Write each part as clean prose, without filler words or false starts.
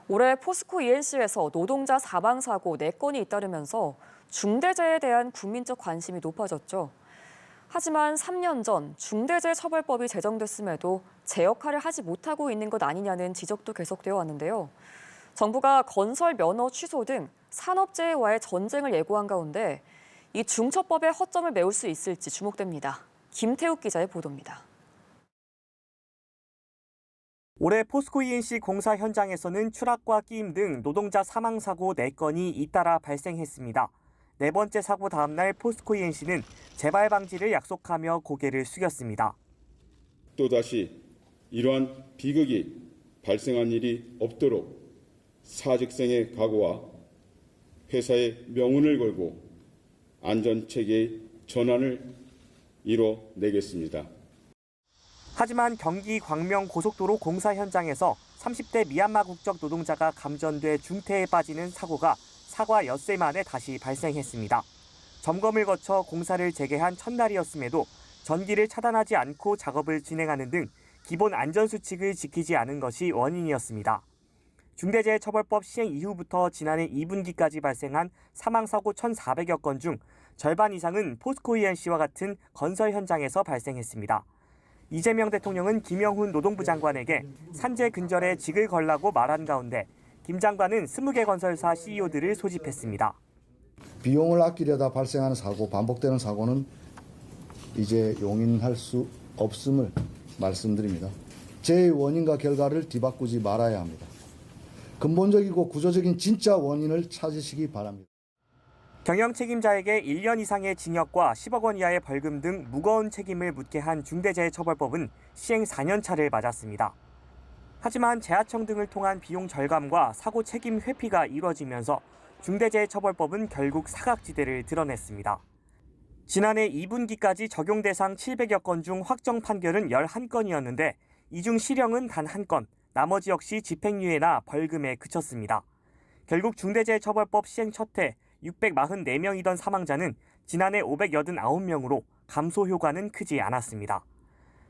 올해 포스코 ENC에서 노동자 사망 사고 4건이 잇따르면서 중대재해에 대한 국민적 관심이 높아졌죠. 하지만 3년 전 중대재해처벌법이 제정됐음에도 제 역할을 하지 못하고 있는 것 아니냐는 지적도 계속되어 왔는데요. 정부가 건설 면허 취소 등 산업재해와의 전쟁을 예고한 가운데 이 중처법의 허점을 메울 수 있을지 주목됩니다. 김태욱 기자의 보도입니다. 올해 포스코 ENC 공사 현장에서는 추락과 끼임 등 노동자 사망 사고 4건이 잇따라 발생했습니다. 네 번째 사고 다음 날 포스코 ENC는 재발 방지를 약속하며 고개를 숙였습니다. 또다시 이러한 비극이 발생한 일이 없도록 사직생의 각오와 회사의 명운을 걸고 안전체계의 전환을 이뤄내겠습니다. 하지만 경기 광명 고속도로 공사 현장에서 30대 미얀마 국적 노동자가 감전돼 중태에 빠지는 사고가 사과 엿새 만에 다시 발생했습니다. 점검을 거쳐 공사를 재개한 첫날이었음에도 전기를 차단하지 않고 작업을 진행하는 등 기본 안전수칙을 지키지 않은 것이 원인이었습니다. 중대재해처벌법 시행 이후부터 지난해 2분기까지 발생한 사망사고 1,400여 건 중 절반 이상은 포스코 ENC와 같은 건설 현장에서 발생했습니다. 이재명 대통령은 김영훈 노동부 장관에게 산재 근절에 직을 걸라고 말한 가운데 김 장관은 20개 건설사 CEO들을 소집했습니다. 비용을 아끼려다 발생하는 사고, 반복되는 사고는 이제 용인할 수 없음을 말씀드립니다. 재해의 원인과 결과를 뒤바꾸지 말아야 합니다. 근본적이고 구조적인 진짜 원인을 찾으시기 바랍니다. 경영 책임자에게 1년 이상의 징역과 10억 원 이하의 벌금 등 무거운 책임을 묻게 한 중대재해처벌법은 시행 4년 차를 맞았습니다. 하지만 재하청 등을 통한 비용 절감과 사고 책임 회피가 이뤄지면서 중대재해처벌법은 결국 사각지대를 드러냈습니다. 지난해 2분기까지 적용 대상 700여 건 중 확정 판결은 11건이었는데 이 중 실형은 단 1건, 나머지 역시 집행유예나 벌금에 그쳤습니다. 결국 중대재해처벌법 시행 첫 해 644명이던 사망자는 지난해 589명으로 감소 효과는 크지 않았습니다.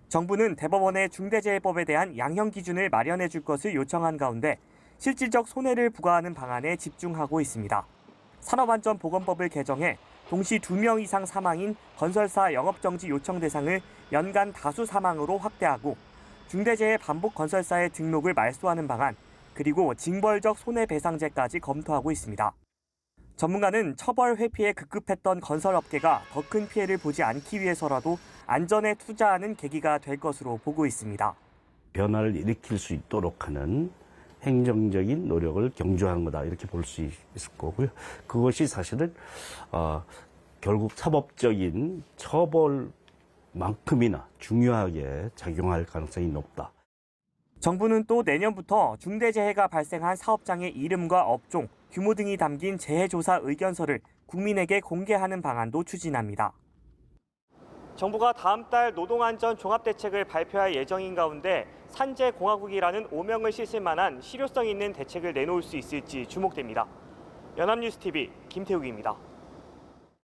정부는 대법원에 중대재해법에 대한 양형 기준을 마련해 줄 것을 요청한 가운데 실질적 손해를 부과하는 방안에 집중하고 있습니다. 산업안전보건법을 개정해 동시 2명 이상 사망인 건설사 영업정지 요청 대상을 연간 다수 사망으로 확대하고 중대재해 반복 건설사의 등록을 말소하는 방안, 그리고 징벌적 손해배상제까지 검토하고 있습니다. 전문가는 처벌 회피에 급급했던 건설업계가 더 큰 피해를 보지 않기 위해서라도 안전에 투자하는 계기가 될 것으로 보고 있습니다. 변화를 일으킬 수 있도록 하는 행정적인 노력을 경주하는 거다 이렇게 볼 수 있을 거고요. 그것이 사실은 결국 사법적인 처벌만큼이나 중요하게 작용할 가능성이 높다. 정부는 또 내년부터 중대재해가 발생한 사업장의 이름과 업종, 규모 등이 담긴 재해조사 의견서를 국민에게 공개하는 방안도 추진합니다. 정부가 다음 달 노동안전 종합대책을 발표할 예정인 가운데 산재공화국이라는 오명을 씻을 만한 실효성 있는 대책을 내놓을 수 있을지 주목됩니다. 연합뉴스TV 김태욱입니다.